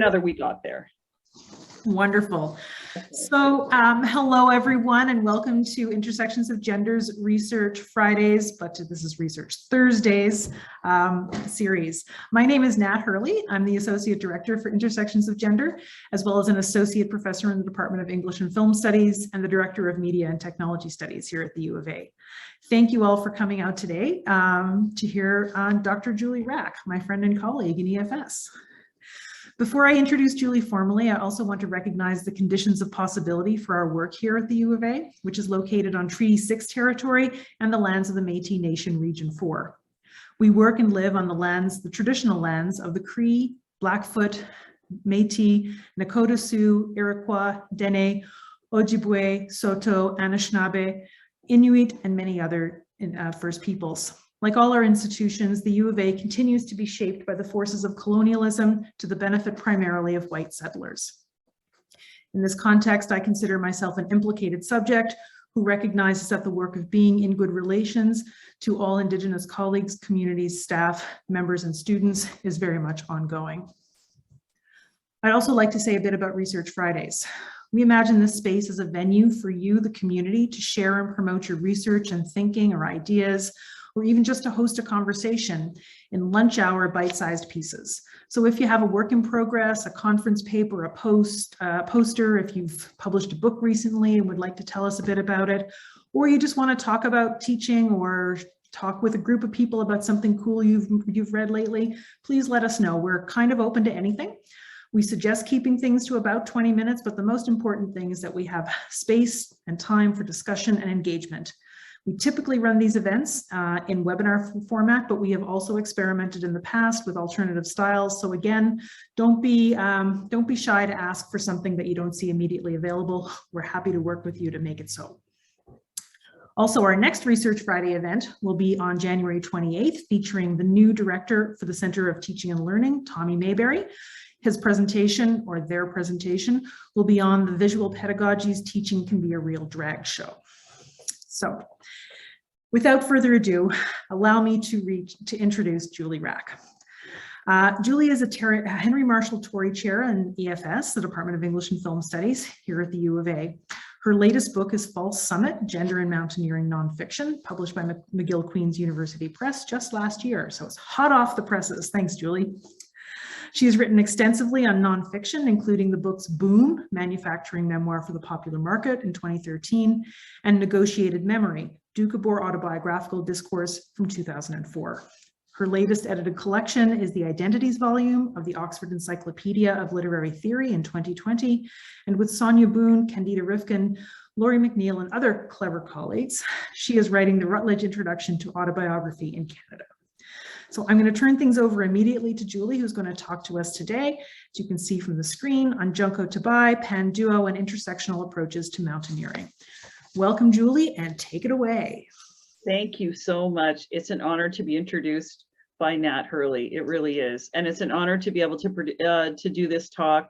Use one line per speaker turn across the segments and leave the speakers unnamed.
together we got there.
Wonderful. So hello everyone, and welcome to Intersections of Gender's Research Fridays, but this is Research Thursdays series. My name is Nat Hurley. I'm the Associate Director for Intersections of Gender, as well as an Associate Professor in the Department of English and Film Studies and the Director of Media and Technology Studies here at the U of A. Thank you all for coming out today to hear Dr. Julie Rak, my friend and colleague in EFS. Before I introduce Julie formally, I also want to recognize the conditions of possibility for our work here at the U of A, which is located on Treaty 6 territory and the lands of the Métis Nation Region 4. We work and live on the lands, the traditional lands of the Cree, Blackfoot, Métis, Nakota Sioux, Iroquois, Dene, Ojibwe, Saulteaux, Anishinaabe, Inuit, and many other First Peoples. Like all our institutions, the U of A continues to be shaped by the forces of colonialism to the benefit primarily of white settlers. In this context, I consider myself an implicated subject who recognizes that the work of being in good relations to all Indigenous colleagues, communities, staff, members, and students is very much ongoing. I'd also like to say a bit about Research Fridays. We imagine this space as a venue for you, the community, to share and promote your research and thinking or ideas, or even just to host a conversation in lunch hour bite-sized pieces. So if you have a work in progress, a conference paper, a poster, if you've published a book recently and would like to tell us a bit about it, or you just want to talk about teaching or talk with a group of people about something cool you've read lately, please let us know. We're kind of open to anything. We suggest keeping things to about 20 minutes, but the most important thing is that we have space and time for discussion and engagement. We typically run these events in webinar format, but we have also experimented in the past with alternative styles. So again, don't be shy to ask for something that you don't see immediately available. We're happy to work with you to make it so. Also, our next Research Friday event will be on January 28th, featuring the new director for the Center of Teaching and Learning, Tommy Mayberry. His presentation, or their presentation, will be on the visual pedagogies, Teaching Can Be a Real Drag Show. So, without further ado, allow me to introduce Julie Rak. Julie is a Henry Marshall Tory Chair in EFS, the Department of English and Film Studies here at the U of A. Her latest book is False Summit, Gender and Mountaineering Nonfiction, published by McGill Queen's University Press just last year. So it's hot off the presses. Thanks, Julie. She has written extensively on nonfiction, including the books Boom, Manufacturing Memoir for the Popular Market in 2013, and Negotiated Memory, Doukhobor Autobiographical Discourse from 2004. Her latest edited collection is the Identities volume of the Oxford Encyclopedia of Literary Theory in 2020, and with Sonia Boon, Candida Rifkind, Laurie McNeill, and other clever colleagues, she is writing the Routledge Introduction to Autobiography in Canada. So I'm going to turn things over immediately to Julie, who's going to talk to us today, as you can see from the screen, on Junko Tabei, Pan Duo, and intersectional approaches to mountaineering. Welcome, Julie, and take it away.
Thank you so much. It's an honor to be introduced by Nat Hurley. It really is. And it's an honor to be able to do this talk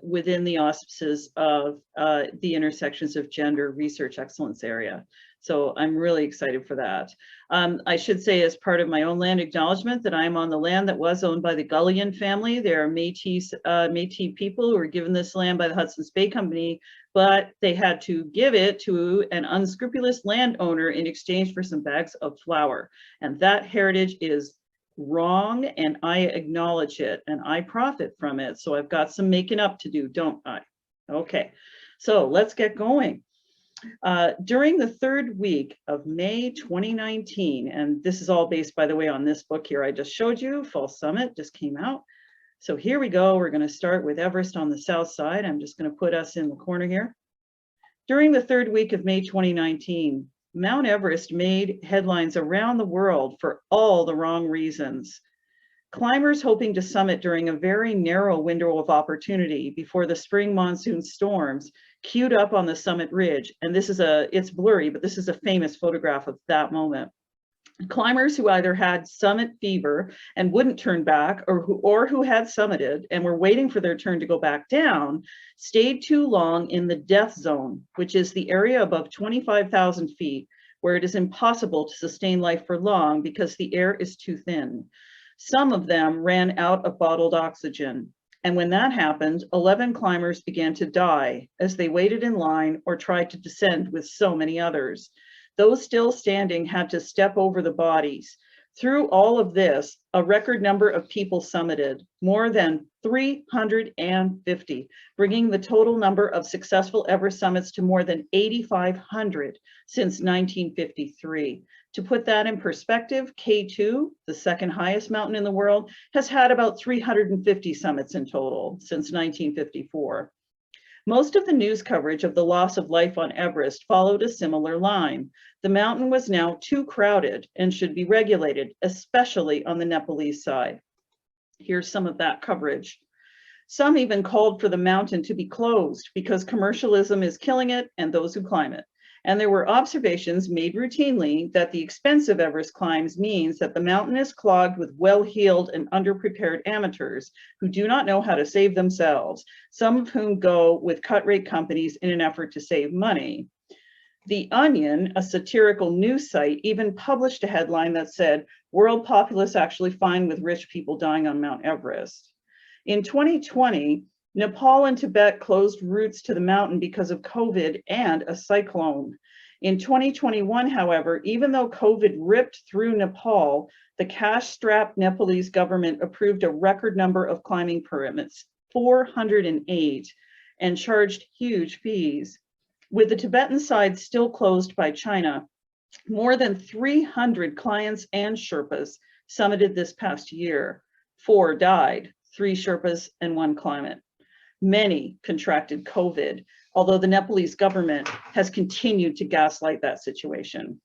within the auspices of the Intersections of Gender Research Excellence area. So I'm really excited for that. I should say, as part of my own land acknowledgement, that I'm on the land that was owned by the Gullion family. They are Métis people who were given this land by the Hudson's Bay Company, but they had to give it to an unscrupulous landowner in exchange for some bags of flour. And that heritage is wrong, and I acknowledge it, and I profit from it. So I've got some making up to do, don't I? Okay, so let's get going. During the third week of May 2019, and this is all based, by the way, on this book here I just showed you, False Summit, just came out. So here we go. We're going to start with Everest on the south side. I'm just going to put us in the corner here. During the third week of May 2019, Mount Everest made headlines around the world for all the wrong reasons. Climbers hoping to summit during a very narrow window of opportunity before the spring monsoon storms queued up on the summit ridge. And this is it's blurry, but this is a famous photograph of that moment. Climbers who either had summit fever and wouldn't turn back, or who had summited and were waiting for their turn to go back down, stayed too long in the death zone, which is the area above 25,000 feet, where it is impossible to sustain life for long because the air is too thin. Some of them ran out of bottled oxygen. And when that happened, 11 climbers began to die as they waited in line or tried to descend with so many others. Those still standing had to step over the bodies. Through all of this, a record number of people summited, more than 350, bringing the total number of successful Everest summits to more than 8,500 since 1953. To put that in perspective, K2, the second highest mountain in the world, has had about 350 summits in total since 1954. Most of the news coverage of the loss of life on Everest followed a similar line. The mountain was now too crowded and should be regulated, especially on the Nepalese side. Here's some of that coverage. Some even called for the mountain to be closed because commercialism is killing it and those who climb it. And there were observations made routinely that the expense of Everest climbs means that the mountain is clogged with well-heeled and underprepared amateurs who do not know how to save themselves, some of whom go with cut-rate companies in an effort to save money. The Onion, a satirical news site, even published a headline that said, "World populace actually fine with rich people dying on Mount Everest." In 2020, Nepal and Tibet closed routes to the mountain because of COVID and a cyclone. In 2021, however, even though COVID ripped through Nepal, the cash-strapped Nepalese government approved a record number of climbing permits, 408, and charged huge fees. With the Tibetan side still closed by China, more than 300 clients and Sherpas summited this past year. 4 died, 3 Sherpas and 1 climate. Many contracted COVID, although the Nepalese government has continued to gaslight that situation.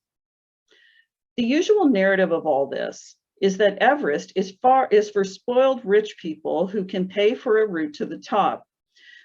The usual narrative of all this is that Everest is for spoiled rich people who can pay for a route to the top.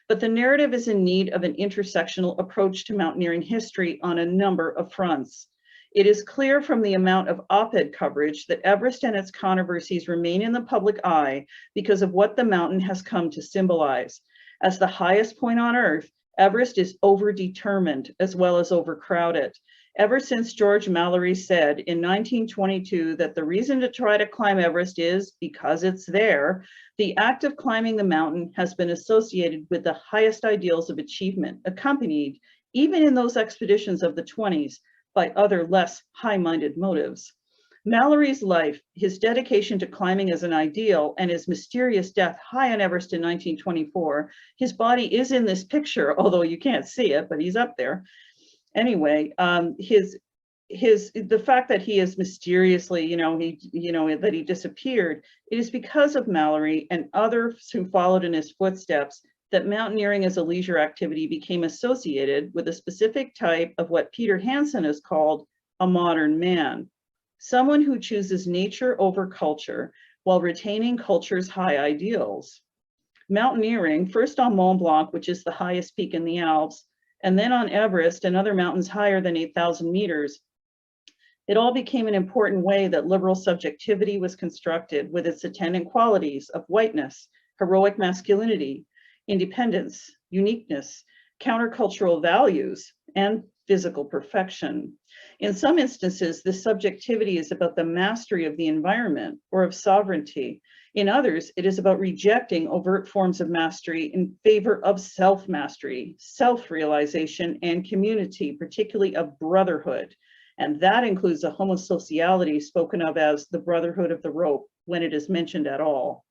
But the narrative is in need of an intersectional approach to mountaineering history on a number of fronts. It is clear from the amount of op-ed coverage that Everest and its controversies remain in the public eye because of what the mountain has come to symbolize. As the highest point on Earth, Everest is over-determined as well as overcrowded. Ever since George Mallory said in 1922 that the reason to try to climb Everest is because it's there, the act of climbing the mountain has been associated with the highest ideals of achievement, accompanied, even in those expeditions of the 20s, by other less high-minded motives. Mallory's life, his dedication to climbing as an ideal, and his mysterious death high on Everest in 1924, his body is in this picture, although you can't see it, but he's up there. Anyway, the fact that he is mysteriously, that he disappeared, it is because of Mallory and others who followed in his footsteps that mountaineering as a leisure activity became associated with a specific type of what Peter Hansen has called a modern man. Someone who chooses nature over culture while retaining culture's high ideals. Mountaineering, first on Mont Blanc, which is the highest peak in the Alps, and then on Everest and other mountains higher than 8,000 meters, it all became an important way that liberal subjectivity was constructed with its attendant qualities of whiteness, heroic masculinity, independence, uniqueness, countercultural values, and physical perfection. In some instances, this subjectivity is about the mastery of the environment or of sovereignty. In others, it is about rejecting overt forms of mastery in favor of self-mastery, self-realization, and community, particularly of brotherhood. And that includes a homosociality spoken of as the brotherhood of the rope when it is mentioned at all.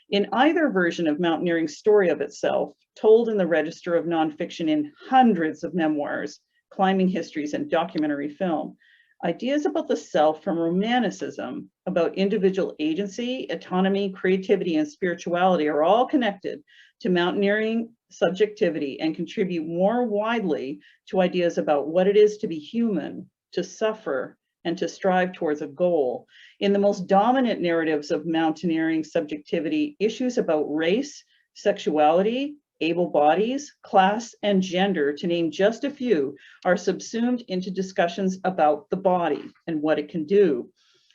In either version of mountaineering's story of itself, told in the register of nonfiction in hundreds of memoirs, climbing histories, and documentary film, ideas about the self from Romanticism, about individual agency, autonomy, creativity, and spirituality are all connected to mountaineering subjectivity and contribute more widely to ideas about what it is to be human, to suffer, and to strive towards a goal. In the most dominant narratives of mountaineering subjectivity, issues about race, sexuality, able bodies, class, and gender, to name just a few, are subsumed into discussions about the body and what it can do.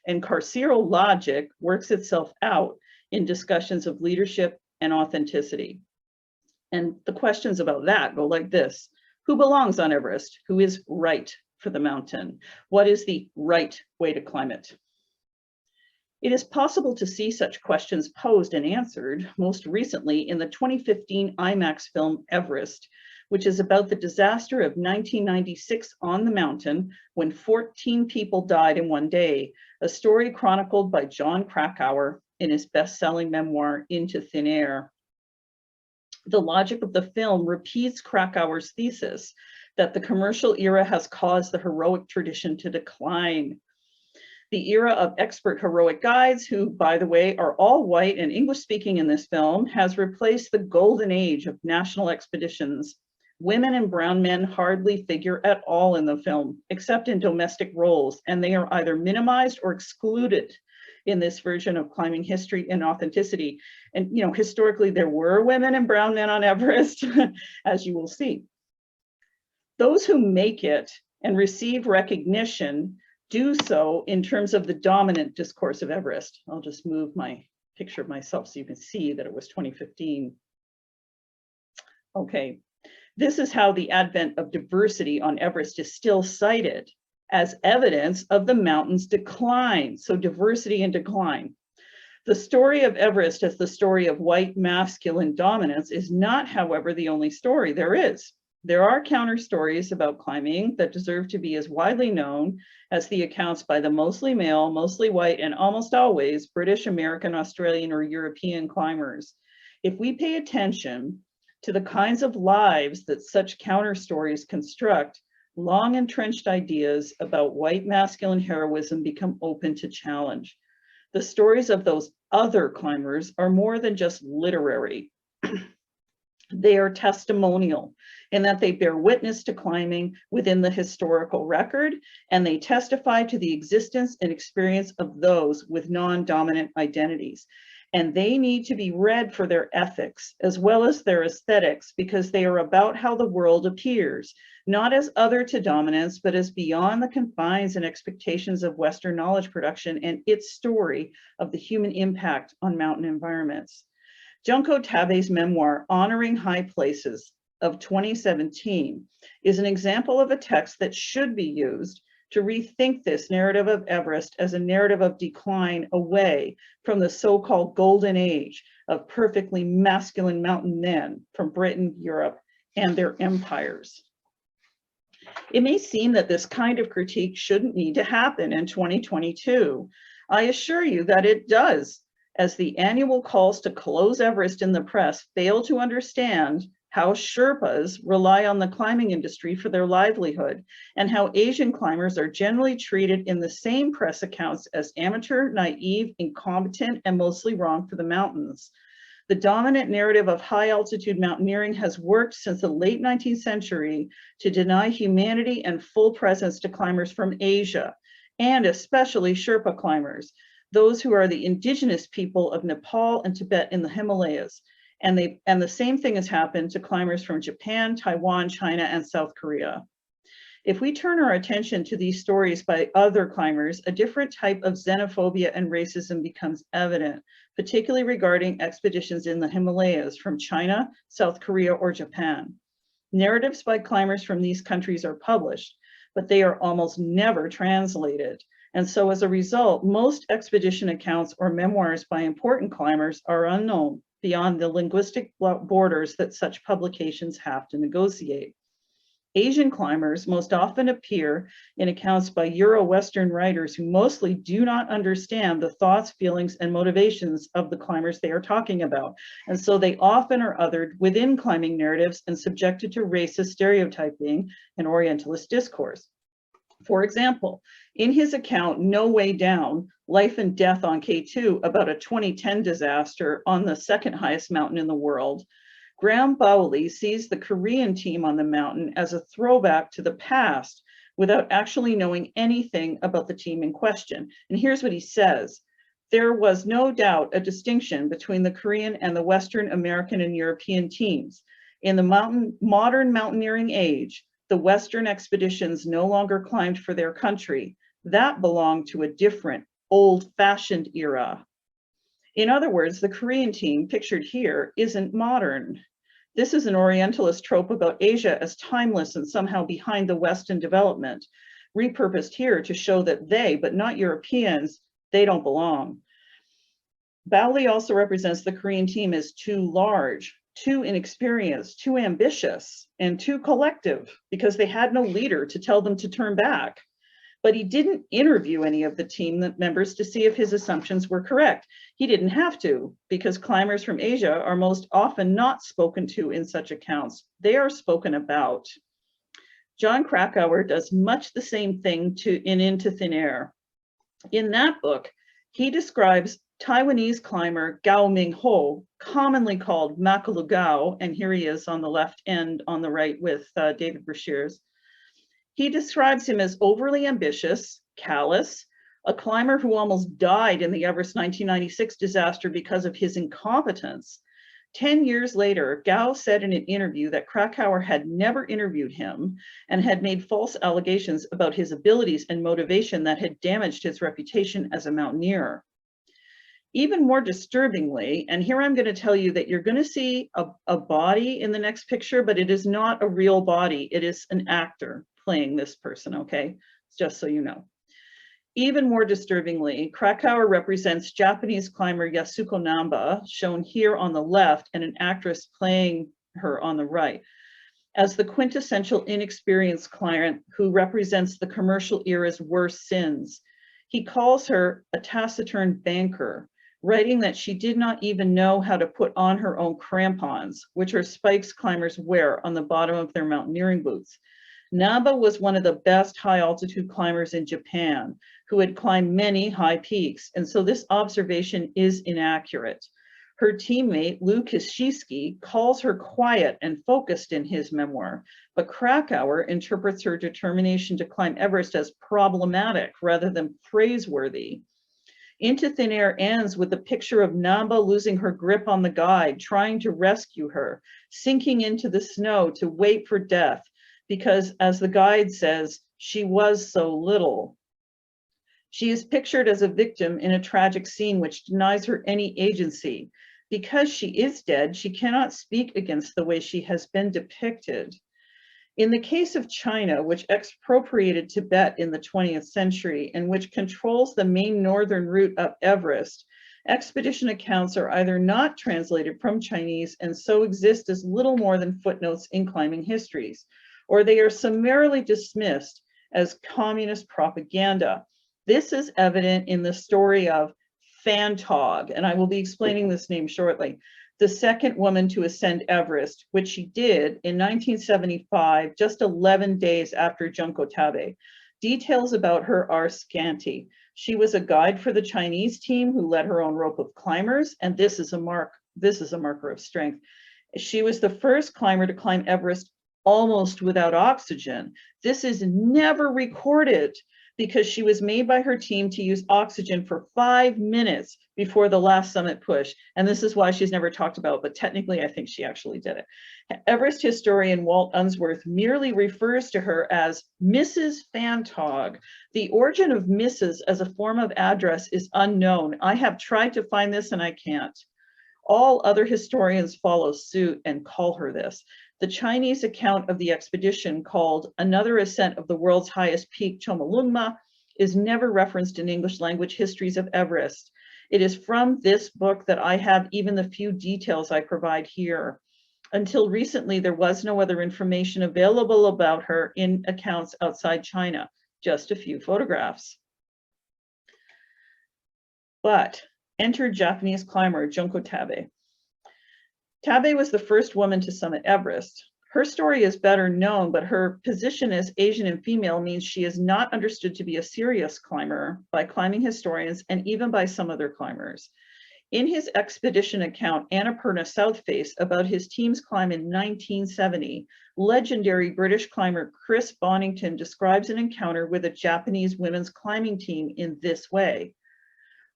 And carceral logic works itself out in discussions of leadership and authenticity. And the questions about that go like this: who belongs on Everest? Who is right for the mountain? What is the right way to climb it? It is possible to see such questions posed and answered, most recently in the 2015 IMAX film Everest, which is about the disaster of 1996 on the mountain when 14 people died in one day, a story chronicled by Jon Krakauer in his best-selling memoir, Into Thin Air. The logic of the film repeats Krakauer's thesis that the commercial era has caused the heroic tradition to decline. The era of expert heroic guides, who, by the way, are all white and English-speaking in this film, has replaced the golden age of national expeditions. Women and brown men hardly figure at all in the film, except in domestic roles, and they are either minimized or excluded in this version of climbing history and authenticity. And, you know, historically, there were women and brown men on Everest, as you will see. Those who make it and receive recognition do so in terms of the dominant discourse of Everest. I'll just move my picture of myself so you can see that it was 2015. Okay, this is how the advent of diversity on Everest is still cited as evidence of the mountain's decline. So diversity and decline. The story of Everest as the story of white masculine dominance is not, however, the only story there is. There are counter stories about climbing that deserve to be as widely known as the accounts by the mostly male, mostly white, and almost always British, American, Australian, or European climbers. If we pay attention to the kinds of lives that such counter stories construct, long entrenched ideas about white masculine heroism become open to challenge. The stories of those other climbers are more than just literary. They are testimonial in that they bear witness to climbing within the historical record, and they testify to the existence and experience of those with non-dominant identities. And they need to be read for their ethics as well as their aesthetics, because they are about how the world appears, not as other to dominance, but as beyond the confines and expectations of Western knowledge production and its story of the human impact on mountain environments. Junko Tabei's memoir, Honoring High Places, of 2017, is an example of a text that should be used to rethink this narrative of Everest as a narrative of decline away from the so-called golden age of perfectly masculine mountain men from Britain, Europe, and their empires. It may seem that this kind of critique shouldn't need to happen in 2022. I assure you that it does, as the annual calls to close Everest in the press fail to understand how Sherpas rely on the climbing industry for their livelihood, and how Asian climbers are generally treated in the same press accounts as amateur, naive, incompetent, and mostly wrong for the mountains. The dominant narrative of high altitude mountaineering has worked since the late 19th century to deny humanity and full presence to climbers from Asia, and especially Sherpa climbers, those who are the indigenous people of Nepal and Tibet in the Himalayas. And the same thing has happened to climbers from Japan, Taiwan, China, and South Korea. If we turn our attention to these stories by other climbers, a different type of xenophobia and racism becomes evident, particularly regarding expeditions in the Himalayas from China, South Korea, or Japan. Narratives by climbers from these countries are published, but they are almost never translated. And so as a result, most expedition accounts or memoirs by important climbers are unknown beyond the linguistic borders that such publications have to negotiate. Asian climbers most often appear in accounts by Euro-Western writers who mostly do not understand the thoughts, feelings, and motivations of the climbers they are talking about. And so they often are othered within climbing narratives and subjected to racist stereotyping and Orientalist discourse. For example, in his account, No Way Down, Life and Death on K2, about a 2010 disaster on the second highest mountain in the world, Graham Bowley sees the Korean team on the mountain as a throwback to the past without actually knowing anything about the team in question. And here's what he says: there was no doubt a distinction between the Korean and the Western American and European teams. In the modern mountaineering age, the Western expeditions no longer climbed for their country. That belonged to a different, old-fashioned era. In other words, the Korean team pictured here isn't modern. This is an Orientalist trope about Asia as timeless and somehow behind the West in development, repurposed here to show that they, but not Europeans, they don't belong. Bowley also represents the Korean team as too large, too inexperienced, too ambitious, and too collective because they had no leader to tell them to turn back. But he didn't interview any of the team members to see if his assumptions were correct. He didn't have to, because climbers from Asia are most often not spoken to in such accounts. They are spoken about. John Krakauer does much the same thing in Into Thin Air. In that book, he describes Taiwanese climber Gao Mingho, commonly called Makalu Gao, and here he is on the left and on the right with David Brashears. He describes him as overly ambitious, callous, a climber who almost died in the Everest 1996 disaster because of his incompetence. 10 years later, Gao said in an interview that Krakauer had never interviewed him and had made false allegations about his abilities and motivation that had damaged his reputation as a mountaineer. Even more disturbingly, and here I'm going to tell you that you're going to see a body in the next picture, but it is not a real body. It is an actor playing this person, okay? Just so you know. Even more disturbingly, Krakauer represents Japanese climber Yasuko Namba, shown here on the left, and an actress playing her on the right, as the quintessential inexperienced client who represents the commercial era's worst sins. He calls her a taciturn banker, writing that she did not even know how to put on her own crampons, which are spikes climbers wear on the bottom of their mountaineering boots. Namba was one of the best high altitude climbers in Japan, who had climbed many high peaks, and so this observation is inaccurate. Her teammate, Lou Kishiski, calls her quiet and focused in his memoir, but Krakauer interprets her determination to climb Everest as problematic rather than praiseworthy. Into Thin Air ends with a picture of Namba losing her grip on the guide, trying to rescue her, sinking into the snow to wait for death, because as the guide says, she was so little. She is pictured as a victim in a tragic scene which denies her any agency. Because she is dead, she cannot speak against the way she has been depicted. In the case of China, which expropriated Tibet in the 20th century and which controls the main northern route up Everest, expedition accounts are either not translated from Chinese and so exist as little more than footnotes in climbing histories, or they are summarily dismissed as communist propaganda. This is evident in the story of Phantog, and I will be explaining this name shortly, the second woman to ascend Everest, which she did in 1975, just 11 days after Junko Tabei. Details about her are scanty. She was a guide for the Chinese team who led her own rope of climbers, and this is a marker of strength. She was the first climber to climb Everest almost without oxygen. This is never recorded because she was made by her team to use oxygen for 5 minutes before the last summit push. And this is why she's never talked about, but technically I think she actually did it. Everest historian Walt Unsworth merely refers to her as Mrs. Phantog. The origin of Mrs. as a form of address is unknown. I have tried to find this and I can't. All other historians follow suit and call her this. The Chinese account of the expedition, called Another Ascent of the World's Highest Peak, Chomolungma, is never referenced in English language histories of Everest. It is from this book that I have even the few details I provide here. Until recently, there was no other information available about her in accounts outside China, just a few photographs. But enter Japanese climber Junko Tabei. Tabei was the first woman to summit Everest. Her story is better known, but her position as Asian and female means she is not understood to be a serious climber by climbing historians and even by some other climbers. In his expedition account, Annapurna South Face, about his team's climb in 1970, legendary British climber Chris Bonington describes an encounter with a Japanese women's climbing team in this way.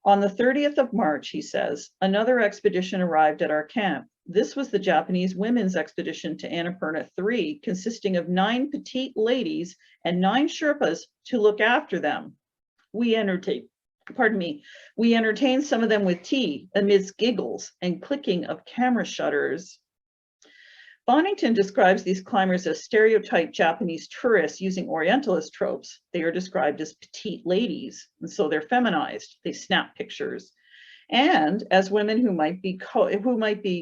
On the 30th of March, he says, another expedition arrived at our camp. This was the Japanese women's expedition to Annapurna 3, consisting of 9 petite ladies and 9 Sherpas to look after them. We entertained some of them with tea amidst giggles and clicking of camera shutters. Bonington describes these climbers as stereotyped Japanese tourists using Orientalist tropes. They are described as petite ladies, and so they're feminized. They snap pictures. And as women who might be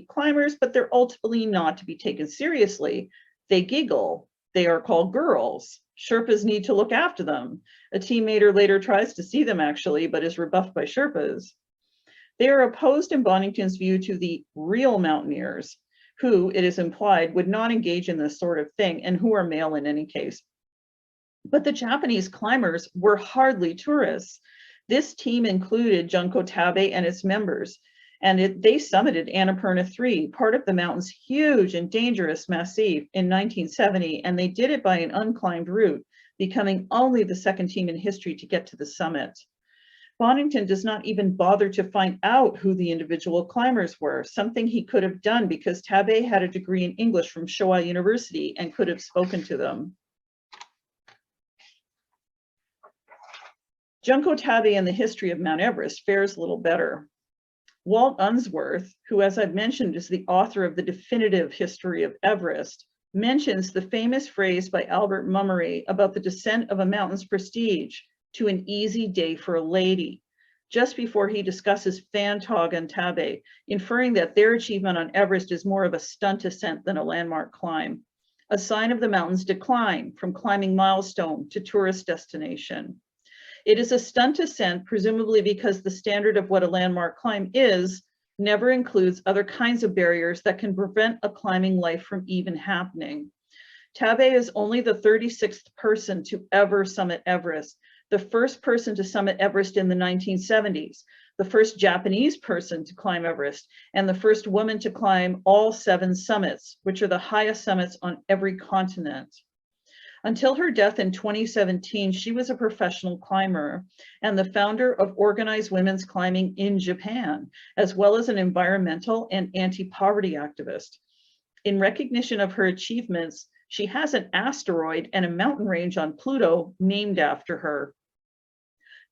climbers, but they're ultimately not to be taken seriously, they giggle. They are called girls. Sherpas need to look after them. A teammate later tries to see them actually, but is rebuffed by Sherpas. They are opposed in Bonington's view to the real mountaineers, who, it is implied, would not engage in this sort of thing and who are male in any case. But the Japanese climbers were hardly tourists. This team included Junko Tabei and its members, and they summited Annapurna 3, part of the mountain's huge and dangerous massif, in 1970, and they did it by an unclimbed route, becoming only the second team in history to get to the summit. Bonington does not even bother to find out who the individual climbers were, something he could have done because Tabei had a degree in English from Showa University and could have spoken to them. Junko Tabei and the history of Mount Everest fares a little better. Walt Unsworth, who, as I've mentioned, is the author of the definitive history of Everest, mentions the famous phrase by Albert Mummery about the descent of a mountain's prestige to an easy day for a lady, just before he discusses Phantog and Tabei, inferring that their achievement on Everest is more of a stunt ascent than a landmark climb, a sign of the mountain's decline from climbing milestone to tourist destination. It is a stunt ascent, presumably because the standard of what a landmark climb is never includes other kinds of barriers that can prevent a climbing life from even happening. Tabei is only the 36th person to ever summit Everest, the first person to summit Everest in the 1970s, the first Japanese person to climb Everest, and the first woman to climb all 7 summits, which are the highest summits on every continent. Until her death in 2017, she was a professional climber and the founder of organized women's climbing in Japan, as well as an environmental and anti-poverty activist. In recognition of her achievements, she has an asteroid and a mountain range on Pluto named after her.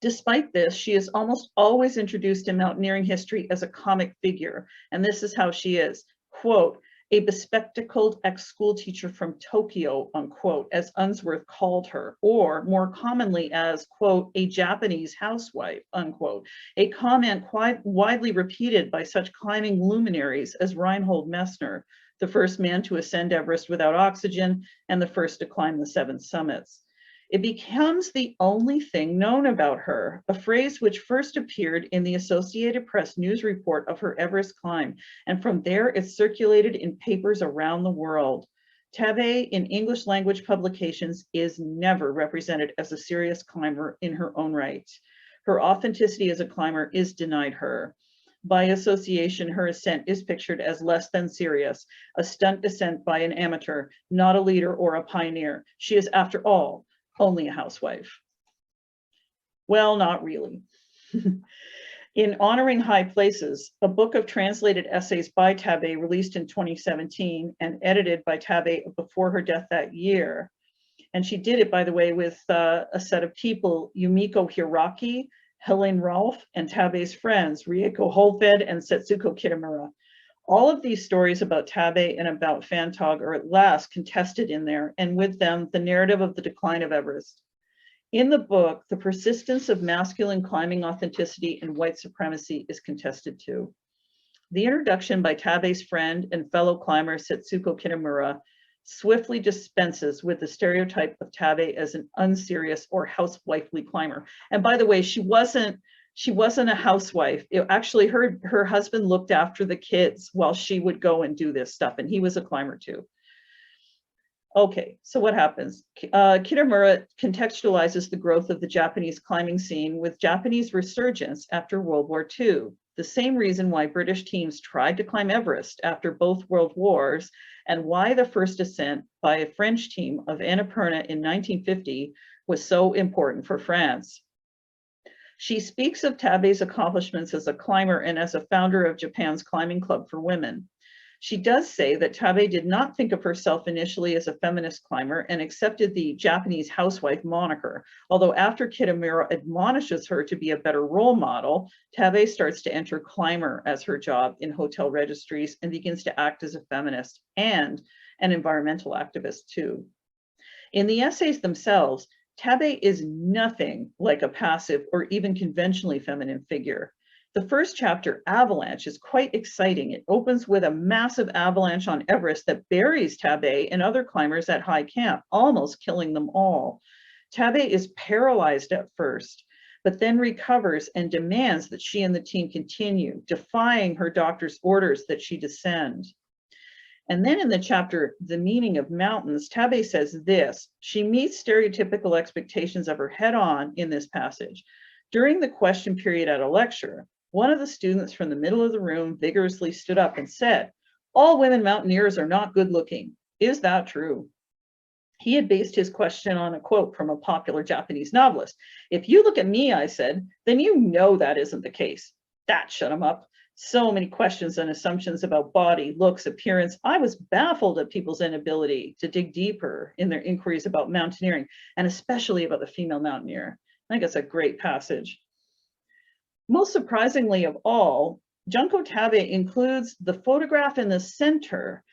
Despite this, she is almost always introduced in mountaineering history as a comic figure, and this is how she is, quote, a bespectacled ex-school teacher from Tokyo, unquote, as Unsworth called her, or more commonly as, quote, a Japanese housewife, unquote, a comment quite widely repeated by such climbing luminaries as Reinhold Messner, the first man to ascend Everest without oxygen and the first to climb the 7 summits. It becomes the only thing known about her, a phrase which first appeared in the Associated Press news report of her Everest climb, and from there it circulated in papers around the world. Tabei in English language publications is never represented as a serious climber in her own right. Her authenticity as a climber is denied her. By association, her ascent is pictured as less than serious, a stunt ascent by an amateur, not a leader or a pioneer. She is, after all, only a housewife. Well, not really. In Honoring High Places, a book of translated essays by Tabei released in 2017 and edited by Tabei before her death that year. And she did it, by the way, with a set of people, Yumiko Hiraki, Helen Rolfe, and Tabei's friends, Rieko Holfed and Setsuko Kitamura. All of these stories about Tabei and about Phantog are at last contested in there, and with them, the narrative of the decline of Everest. In the book, the persistence of masculine climbing authenticity and white supremacy is contested too. The introduction by Tabei's friend and fellow climber Setsuko Kitamura swiftly dispenses with the stereotype of Tabei as an unserious or housewifely climber. And by the way, she wasn't a housewife. Actually, her husband looked after the kids while she would go and do this stuff, and he was a climber too. Okay, so what happens? Kitamura contextualizes the growth of the Japanese climbing scene with Japanese resurgence after World War II, the same reason why British teams tried to climb Everest after both World Wars, and why the first ascent by a French team of Annapurna in 1950 was so important for France. She speaks of Tabei's accomplishments as a climber and as a founder of Japan's climbing club for women. She does say that Tabei did not think of herself initially as a feminist climber and accepted the Japanese housewife moniker, although after Kitamura admonishes her to be a better role model, Tabei starts to enter climber as her job in hotel registries and begins to act as a feminist and an environmental activist too. In the essays themselves, Tabei is nothing like a passive or even conventionally feminine figure. The first chapter, Avalanche, is quite exciting. It opens with a massive avalanche on Everest that buries Tabei and other climbers at high camp, almost killing them all. Tabei is paralyzed at first, but then recovers and demands that she and the team continue, defying her doctor's orders that she descend. And then in the chapter, The Meaning of Mountains, Tabei says this: she meets stereotypical expectations of her head on in this passage. During the question period at a lecture, one of the students from the middle of the room vigorously stood up and said, "All women mountaineers are not good looking. Is that true?" He had based his question on a quote from a popular Japanese novelist. "If you look at me," I said, "then you know that isn't the case." That shut him up. So many questions and assumptions about body, looks, appearance. I was baffled at people's inability to dig deeper in their inquiries about mountaineering, and especially about the female mountaineer. I think it's a great passage. Most surprisingly of all, Junko Tabei includes the photograph in the center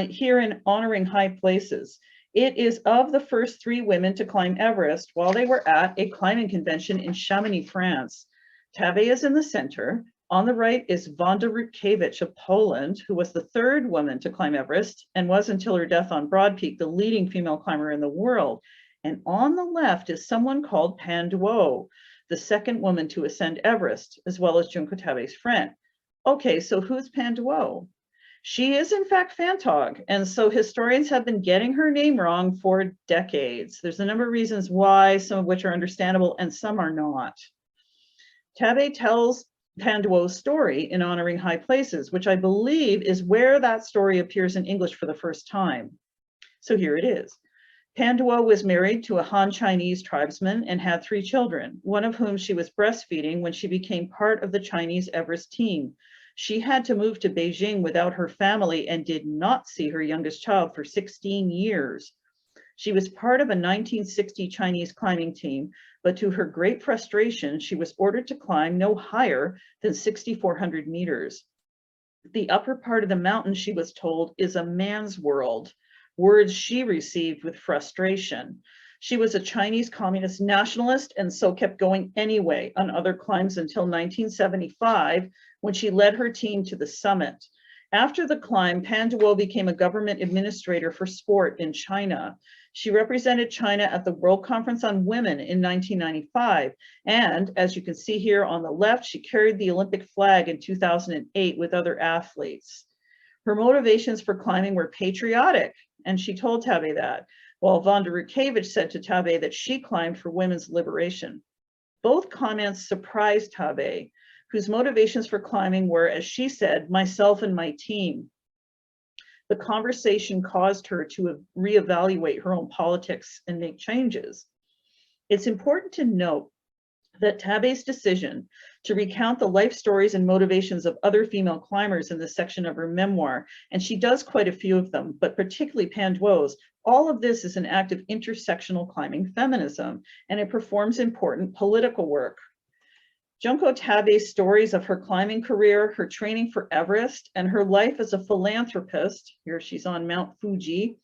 here in Honoring High Places. It is of the first 3 women to climb Everest while they were at a climbing convention in Chamonix, France. Tabei is in the center. On the right is Wanda Rutkiewicz of Poland, who was the 3rd woman to climb Everest and was, until her death on Broad Peak, the leading female climber in the world. And on the left is someone called Pan Duo, the 2nd woman to ascend Everest, as well as Junko Tabei's friend. Okay, so who's Pan Duo? She is in fact Phantog, and so historians have been getting her name wrong for decades. There's a number of reasons why, some of which are understandable and some are not. Tabei tells Pan Duo's story in Honoring High Places, which I believe is where that story appears in English for the first time. So here it is. Pan Duo was married to a Han Chinese tribesman and had 3 children, one of whom she was breastfeeding when she became part of the Chinese Everest team. She had to move to Beijing without her family and did not see her youngest child for 16 years. She was part of a 1960 Chinese climbing team, but to her great frustration, she was ordered to climb no higher than 6,400 meters. The upper part of the mountain, she was told, is a man's world, words she received with frustration. She was a Chinese communist nationalist and so kept going anyway on other climbs until 1975, when she led her team to the summit. After the climb, Pan Duo became a government administrator for sport in China. She represented China at the World Conference on Women in 1995. And as you can see here on the left, she carried the Olympic flag in 2008 with other athletes. Her motivations for climbing were patriotic, and she told Tabei that, while Wanda Rutkiewicz said to Tabei that she climbed for women's liberation. Both comments surprised Tabei, whose motivations for climbing were, as she said, myself and my team. The conversation caused her to reevaluate her own politics and make changes. It's important to note that Tabei's decision to recount the life stories and motivations of other female climbers in this section of her memoir, and she does quite a few of them, but particularly Pan Duo's, all of this is an act of intersectional climbing feminism, and it performs important political work. Junko Tabei's stories of her climbing career, her training for Everest, and her life as a philanthropist, here she's on Mount Fuji,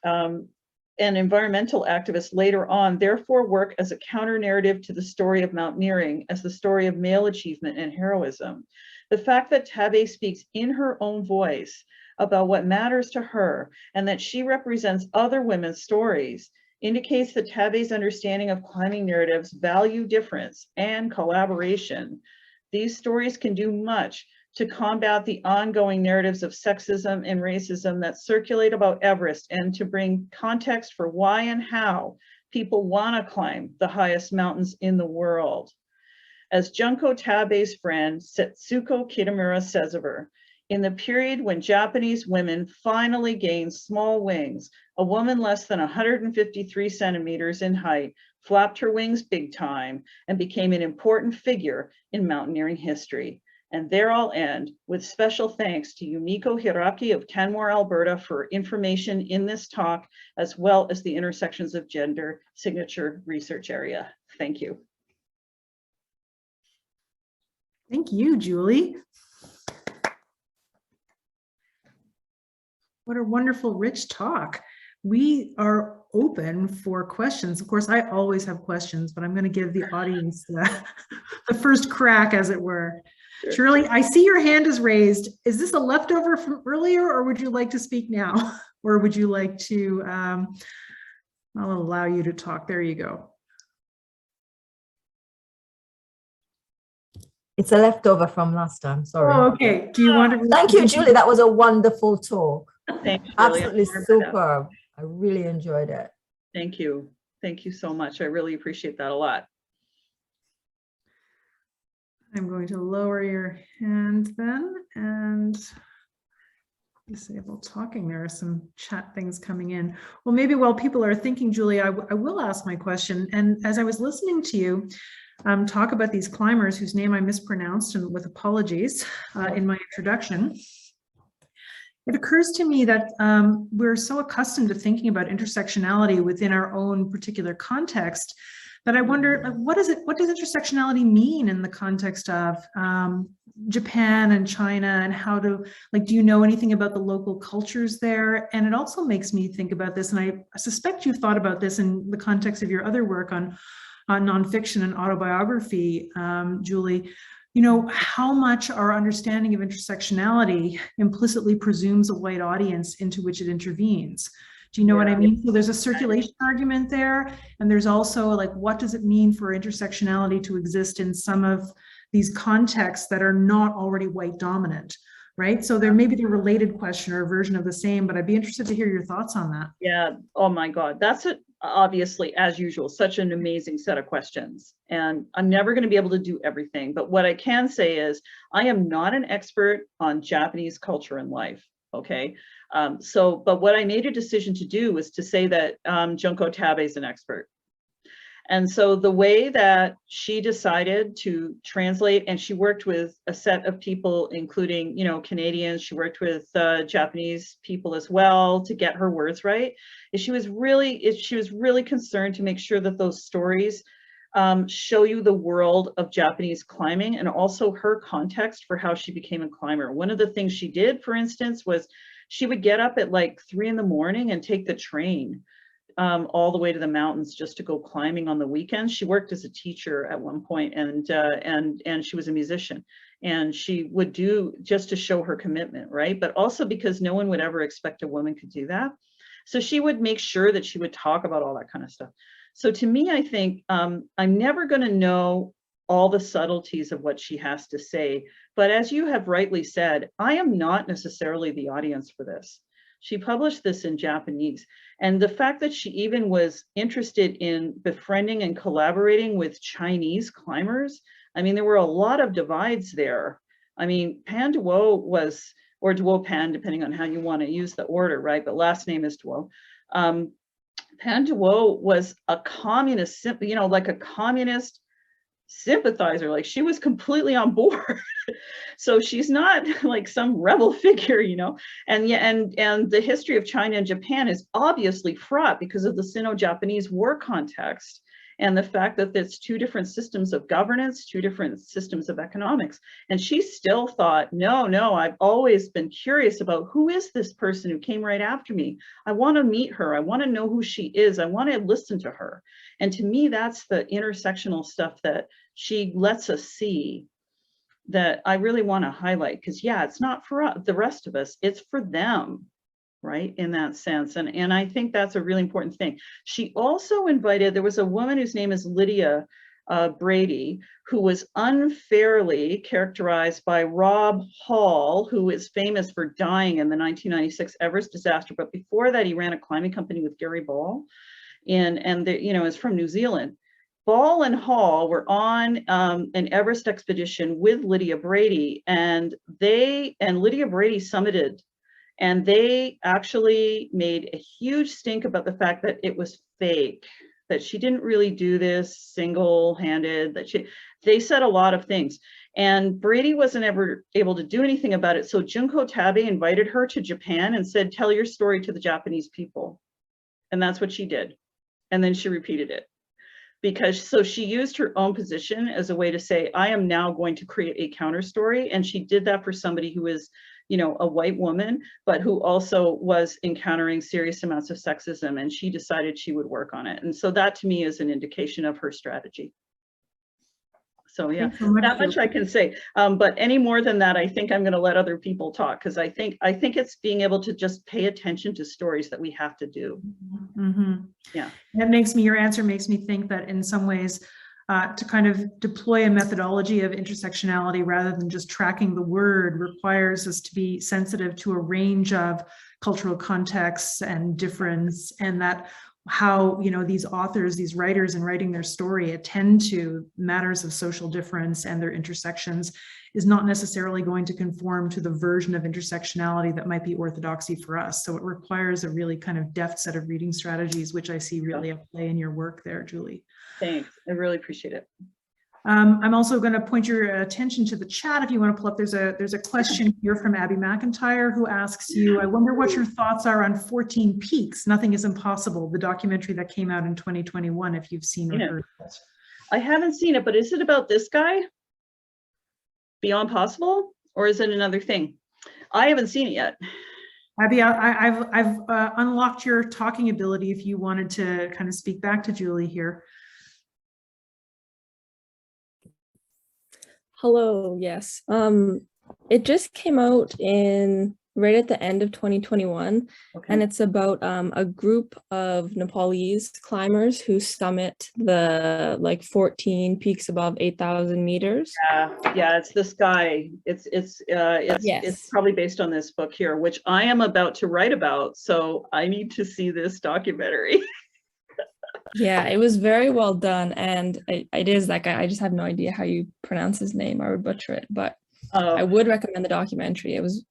an environmental activist later on, therefore work as a counter-narrative to the story of mountaineering as the story of male achievement and heroism. The fact that Tabei speaks in her own voice about what matters to her and that she represents other women's stories indicates that Tabei's understanding of climbing narratives value difference and collaboration. These stories can do much to combat the ongoing narratives of sexism and racism that circulate about Everest and to bring context for why and how people want to climb the highest mountains in the world. As Junko Tabei's friend Setsuko Kitamura says of her, in the period when Japanese women finally gained small wings, a woman less than 153 centimeters in height flapped her wings big time and became an important figure in mountaineering history. And there I'll end with special thanks to Yumiko Hiraki of Canmore, Alberta for information in this talk, as well as the Intersections of Gender Signature Research Area. Thank you.
Thank you, Julie. What a wonderful, rich talk. We are open for questions. Of course, I always have questions, but I'm going to give the audience the first crack, as it were.
Sure.
Shirley, I see your hand is raised. Is this a leftover from earlier, or would you like to speak now? Or would you like to, I'll allow you to talk. There you go.
It's a leftover from last time, sorry.
Oh, okay. Do you want to?
Thank you, Julie. That was a wonderful talk.
Thanks, Shirley.
Absolutely superb. I really enjoyed it.
Thank you. Thank you so much. I really appreciate that a lot.
I'm going to lower your hand then and disable talking. There are some chat things coming in. Well, maybe while people are thinking, Julie, I will ask my question. And as I was listening to you talk about these climbers whose name I mispronounced, and with apologies in my introduction, it occurs to me that we're so accustomed to thinking about intersectionality within our own particular context that I wonder, like, what does intersectionality mean in the context of Japan and China, and how to, like, do you know anything about the local cultures there? And it also makes me think about this, and I suspect you've thought about this in the context of your other work on nonfiction and autobiography, Julie. You know, how much our understanding of intersectionality implicitly presumes a white audience into which it intervenes. Do you know what I mean? So there's a circulation argument there, and there's also, like, what does it mean for intersectionality to exist in some of these contexts that are not already white dominant, right? So there may be a related question or a version of the same, but I'd be interested to hear your thoughts on that.
Yeah. Oh my God. That's it. Obviously, as usual, such an amazing set of questions. And I'm never going to be able to do everything. But what I can say is I am not an expert on Japanese culture and life. Okay. But what I made a decision to do was to say that Junko Tabei is an expert. And so the way that she decided to translate, and she worked with a set of people, including, you know, Canadians, she worked with Japanese people as well to get her words right, is she was really concerned to make sure that those stories show you the world of Japanese climbing and also her context for how she became a climber. One of the things she did, for instance, was she would get up at like 3 in the morning and take the train all the way to the mountains just to go climbing on the weekends. She worked as a teacher at one point, and she was a musician, and she would do just to show her commitment, right? But also because no one would ever expect a woman could do that. So she would make sure that she would talk about all that kind of stuff. So to me, I think I'm never going to know all the subtleties of what she has to say. But as you have rightly said, I am not necessarily the audience for this. She published this in Japanese. And the fact that she even was interested in befriending and collaborating with Chinese climbers, I mean, there were a lot of divides there. I mean, Pan Duo was, or Duo Pan, depending on how you want to use the order, right? But last name is Duo. Pan Duo was a communist, you know, like a communist sympathizer, like she was completely on board. So she's not like some rebel figure, you know. And yeah, and the history of China and Japan is obviously fraught because of the Sino-Japanese war context and the fact that there's two different systems of governance, two different systems of economics. And she still thought, no, I've always been curious about who is this person who came right after me. I want to meet her. I want to know who she is. I want to listen to her. And to me, that's the intersectional stuff that she lets us see that I really want to highlight, because yeah, it's not for the rest of us, it's for them, right, in that sense. And I think that's a really important thing. She also invited, there was a woman whose name is Lydia Brady, who was unfairly characterized by Rob Hall, who is famous for dying in the 1996 Everest disaster. But before that, he ran a climbing company with Gary Ball, and you know, is from New Zealand. Ball and Hall were on an Everest expedition with Lydia Brady, and Lydia Brady summited, and they actually made a huge stink about the fact that it was fake, that she didn't really do this single-handed, that they said a lot of things. And Brady wasn't ever able to do anything about it. So Junko Tabei invited her to Japan and said, tell your story to the Japanese people. And that's what she did. And then she repeated it. So she used her own position as a way to say, I am now going to create a counter story. And she did that for somebody who is, you know, a white woman, but who also was encountering serious amounts of sexism. And she decided she would work on it. And so that to me is an indication of her strategy. So yeah,
Thanks so much,
that much I can say. But any more than that, I think I'm going to let other people talk, because I think it's being able to just pay attention to stories that we have to do.
Mm-hmm.
Yeah.
Your answer makes me think that in some ways, to kind of deploy a methodology of intersectionality rather than just tracking the word requires us to be sensitive to a range of cultural contexts and difference, and that how, you know, these authors, these writers, in writing their story attend to matters of social difference and their intersections is not necessarily going to conform to the version of intersectionality that might be orthodoxy for us. So it requires a really kind of deft set of reading strategies, which I see really at play in your work there, Julie.
Thanks. I really appreciate it.
I'm also going to point your attention to the chat if you want to pull up. There's a question here from Abby McIntyre, who asks you, I wonder what your thoughts are on 14 Peaks, Nothing is Impossible, the documentary that came out in 2021, if you've seen or heard it.
I haven't seen it, but is it about this guy? Beyond Possible? Or is it another thing? I haven't seen it yet.
Abby, I've unlocked your talking ability if you wanted to kind of speak back to Julie here.
Hello, yes. It just came out right at the end of 2021,
Okay.
and it's about a group of Nepalese climbers who summit the 14 peaks above 8,000 meters.
Yeah, it's this guy. It's
Yes.
probably based on this book here, which I am about to write about. So I need to see this documentary.
Yeah, it was very well done, and it is that guy. I just have no idea how you pronounce his name. I would butcher it, but I would recommend the documentary. It was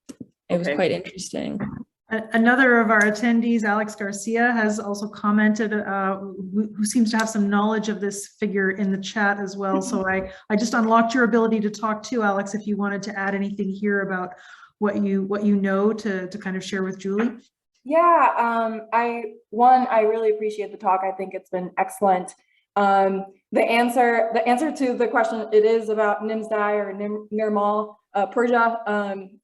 quite interesting.
Another of our attendees, Alex Garcia, has also commented, who seems to have some knowledge of this figure in the chat as well. So I just unlocked your ability to talk too, Alex, if you wanted to add anything here about what you know to kind of share with Julie.
Yeah, I really appreciate the talk. I think it's been excellent. The answer to the question, it is about Nimsdai or Nirmal Purja,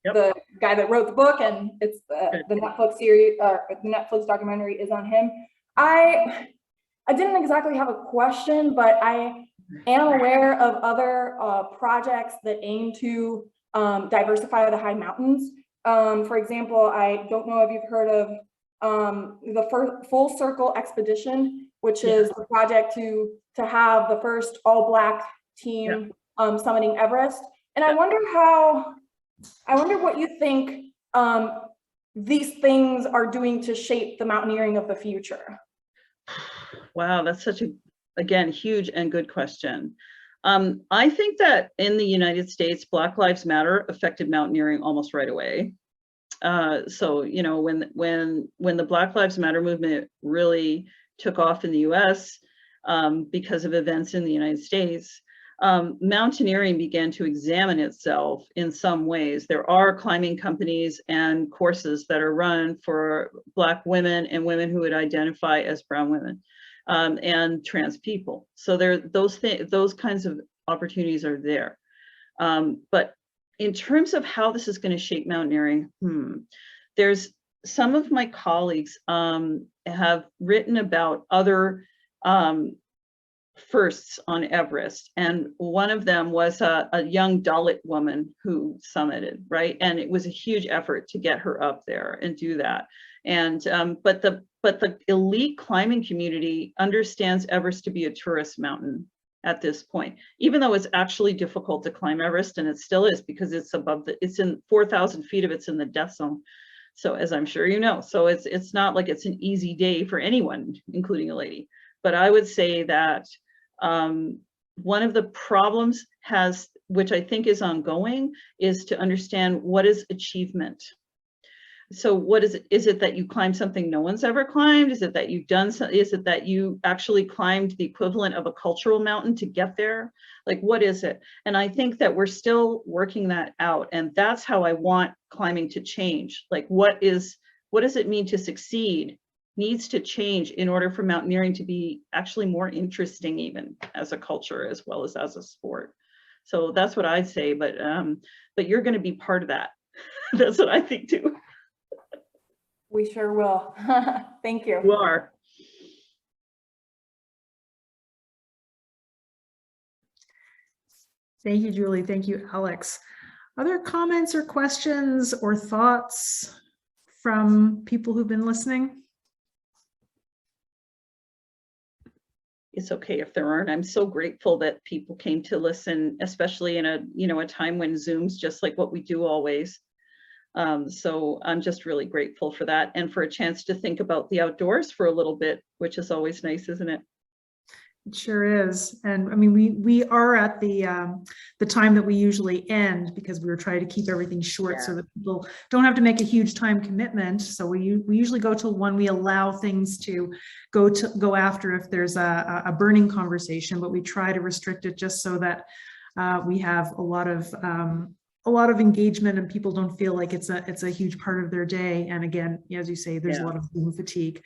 Yep.
the guy that wrote the book, and it's the Netflix series, the Netflix documentary is on him. I didn't exactly have a question, but I am aware of other projects that aim to diversify the high mountains. For example, I don't know if you've heard of the Full Circle Expedition, which is the project to have the first all-Black team summiting Everest. And I wonder what you think these things are doing to shape the mountaineering of the future.
Wow, that's such a, again, huge and good question. I think that in the United States, Black Lives Matter affected mountaineering almost right away. So, you know, when the Black Lives Matter movement really took off in the US because of events in the United States, mountaineering began to examine itself in some ways. There are climbing companies and courses that are run for Black women and women who would identify as brown women. And trans people. So those kinds of opportunities are there. But in terms of how this is going to shape mountaineering, there's some of my colleagues have written about other firsts on Everest. And one of them was a young Dalit woman who summited, right? And it was a huge effort to get her up there and do that. And but the elite climbing community understands Everest to be a tourist mountain at this point, even though it's actually difficult to climb Everest, and it still is because it's it's in 4,000 feet of it's in the death zone. So as I'm sure you know, so it's not like it's an easy day for anyone, including a lady. But I would say that one of the problems which I think is ongoing, is to understand what is achievement. So what is it? Is it that you climb something no one's ever climbed? Is it that you've done so? Is it that you actually climbed the equivalent of a cultural mountain to get there? Like, what is it? And I think that we're still working that out. And that's how I want climbing to change. Like, what does it mean to succeed? Needs to change in order for mountaineering to be actually more interesting, even as a culture as well as a sport. So that's what I'd say. But you're going to be part of that. That's what I think too.
We sure will. Thank you.
You are.
Thank you, Julie. Thank you, Alex. Other comments or questions or thoughts from people who've been listening?
It's okay if there aren't. I'm so grateful that people came to listen, especially in a time when Zoom's just like what we do always. So I'm just really grateful for that, and for a chance to think about the outdoors for a little bit, which is always nice, isn't it?
It sure is. And I mean, we are at the time that we usually end, because we were trying to keep everything short so that people don't have to make a huge time commitment. So we usually go till 1. We allow things to go after if there's a burning conversation, but we try to restrict it just so that we have a lot of engagement and people don't feel like it's a huge part of their day. And again, as you say, there's a lot of Zoom fatigue.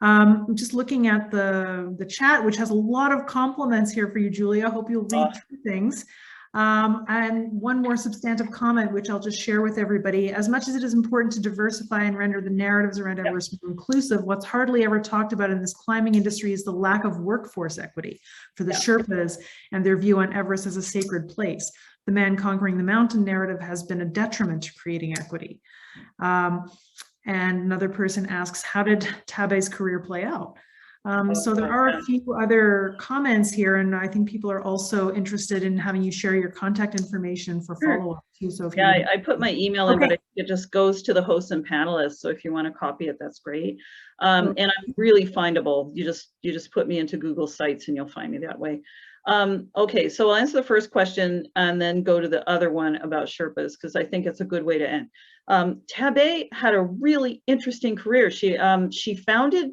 I'm just looking at the chat, which has a lot of compliments here for you, Julia. I hope you'll read through things. And one more substantive comment, which I'll just share with everybody. As much as it is important to diversify and render the narratives around Everest more inclusive, what's hardly ever talked about in this climbing industry is the lack of workforce equity for the Sherpas and their view on Everest as a sacred place. The man conquering the mountain narrative has been a detriment to creating equity. And another person asks, how did Tabei's career play out? So there are a few other comments here, and I think people are also interested in having you share your contact information for follow-up too. So if
I put my email in, but it just goes to the hosts and panelists. So if you want to copy it, that's great. And I'm really findable. You just put me into Google Sites and you'll find me that way. Okay, so I'll answer the first question and then go to the other one about Sherpas, because I think it's a good way to end. Tabei had a really interesting career. She founded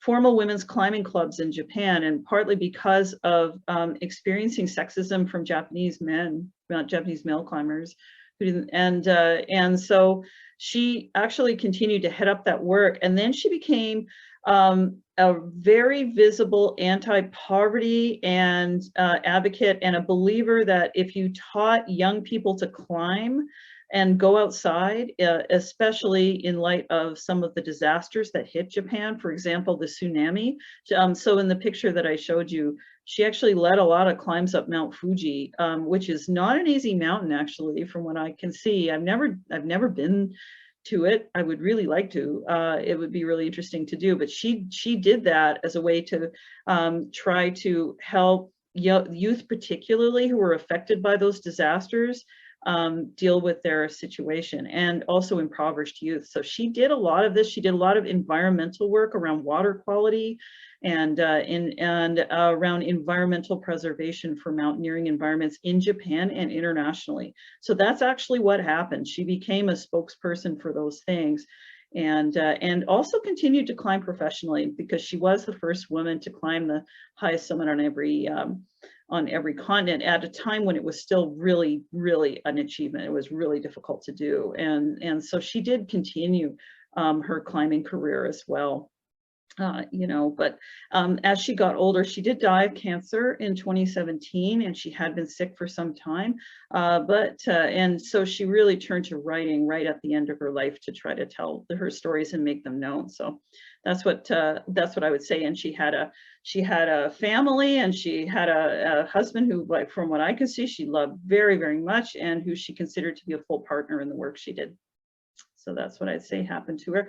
formal women's climbing clubs in Japan, and partly because of experiencing sexism from Japanese male climbers, and so she actually continued to head up that work, and then she became a very visible anti-poverty and advocate, and a believer that if you taught young people to climb and go outside, especially in light of some of the disasters that hit Japan, for example, the tsunami. So in the picture that I showed you, she actually led a lot of climbs up Mount Fuji, which is not an easy mountain, actually, from what I can see. I've never been to it. I would really like to. It would be really interesting to do, but she did that as a way to try to help youth, particularly who were affected by those disasters, deal with their situation, and also impoverished youth. So she did a lot of this. She did a lot of environmental work around water quality and around environmental preservation for mountaineering environments in Japan and internationally. So that's actually what happened. She became a spokesperson for those things, and also continued to climb professionally, because she was the first woman to climb the highest summit on every continent at a time when it was still really, really an achievement. It was really difficult to do. And so she did continue her climbing career as well. But as she got older, she did die of cancer in 2017, and she had been sick for some time. And so she really turned to writing right at the end of her life to try to tell her stories and make them known. So that's what I would say. And she had a family, and she had a husband who, like, from what I could see, she loved very, very much, and who she considered to be a full partner in the work she did. So that's what I'd say happened to her.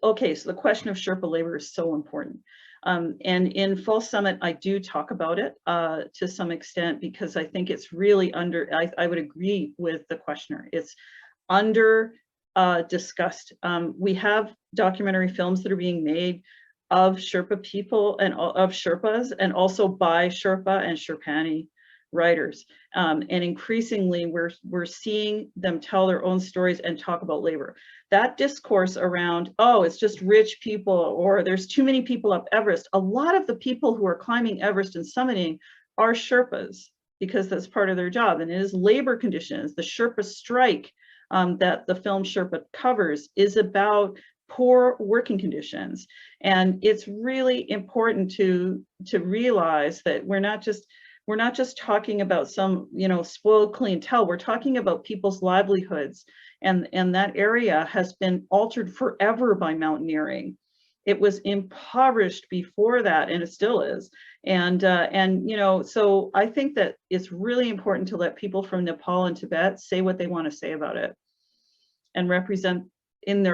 Okay, so the question of Sherpa labor is so important. And in False Summit, I do talk about it to some extent, because I think it's really I would agree with the questioner. It's under discussed. We have documentary films that are being made of Sherpa people and of Sherpas, and also by Sherpa and Sherpani writers. And increasingly we're seeing them tell their own stories and talk about labor. That discourse around, oh, it's just rich people, or there's too many people up Everest. A lot of the people who are climbing Everest and summiting are Sherpas, because that's part of their job. And it is labor conditions. The Sherpa strike that the film Sherpa covers is about poor working conditions. And it's really important to realize that we're not just talking about some, spoiled clientele. We're talking about people's livelihoods, and that area has been altered forever by mountaineering. It was impoverished before that, and it still is. And you know, so I think that it's really important to let people from Nepal and Tibet say what they want to say about it, and represent in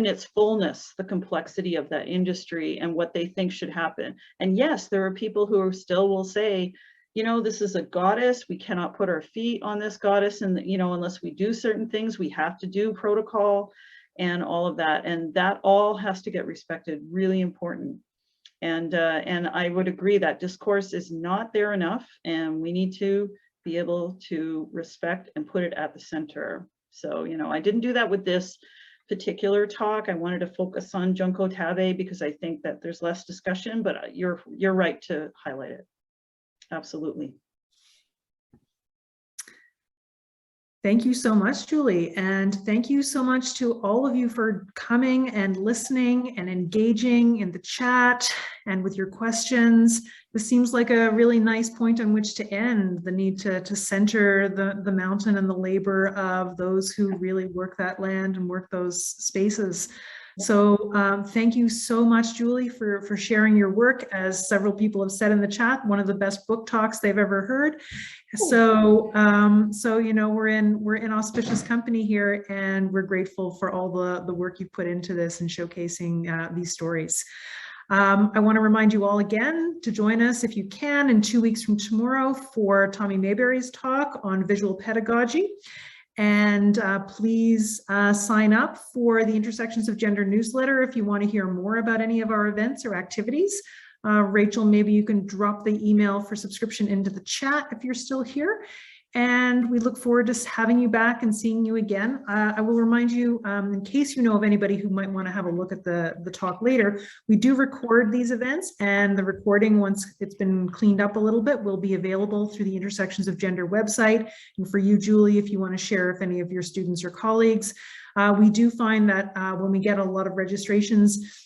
its fullness the complexity of that industry and what they think should happen. And yes, there are people who still will say, you know, this is a goddess, we cannot put our feet on this goddess, and you know, unless we do certain things, we have to do protocol and all of that, and that all has to get respected. Really important. And I would agree that discourse is not there enough, and we need to be able to respect and put it at the center. So, you know, I didn't do that with this particular talk. I wanted to focus on Junko Tabei because I think that there's less discussion, but you're right to highlight it. Absolutely.
Thank you so much, Julie. And thank you so much to all of you for coming and listening and engaging in the chat and with your questions. This seems like a really nice point on which to end, the need to center the mountain and the labor of those who really work that land and work those spaces. So thank you so much, Julie, for sharing your work. As several people have said in the chat, one of the best book talks they've ever heard. So you know, we're in auspicious company here, and we're grateful for all the work you put into this and showcasing these stories. I want to remind you all again to join us if you can in 2 weeks from tomorrow for Tommy Mayberry's talk on visual pedagogy. And please sign up for the Intersections of Gender newsletter if you want to hear more about any of our events or activities. Rachel, maybe you can drop the email for subscription into the chat if you're still here. And we look forward to having you back and seeing you again. I will remind you, in case you know of anybody who might want to have a look at the talk later, we do record these events, and the recording, once it's been cleaned up a little bit, will be available through the Intersections of Gender website. And for you, Julie, if you want to share with any of your students or colleagues, we do find that when we get a lot of registrations,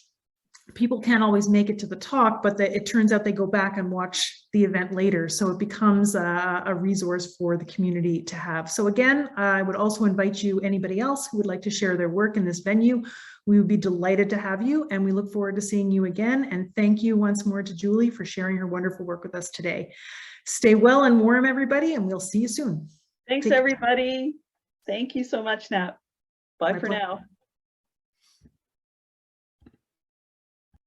people can't always make it to the talk, but it turns out they go back and watch the event later. So it becomes a resource for the community to have. So again, I would also invite you, anybody else who would like to share their work in this venue, we would be delighted to have you, and we look forward to seeing you again. And thank you once more to Julie for sharing her wonderful work with us today. Stay well and warm, everybody, and we'll see you soon.
Thanks, everybody. Thank you so much, Nat. Bye for now.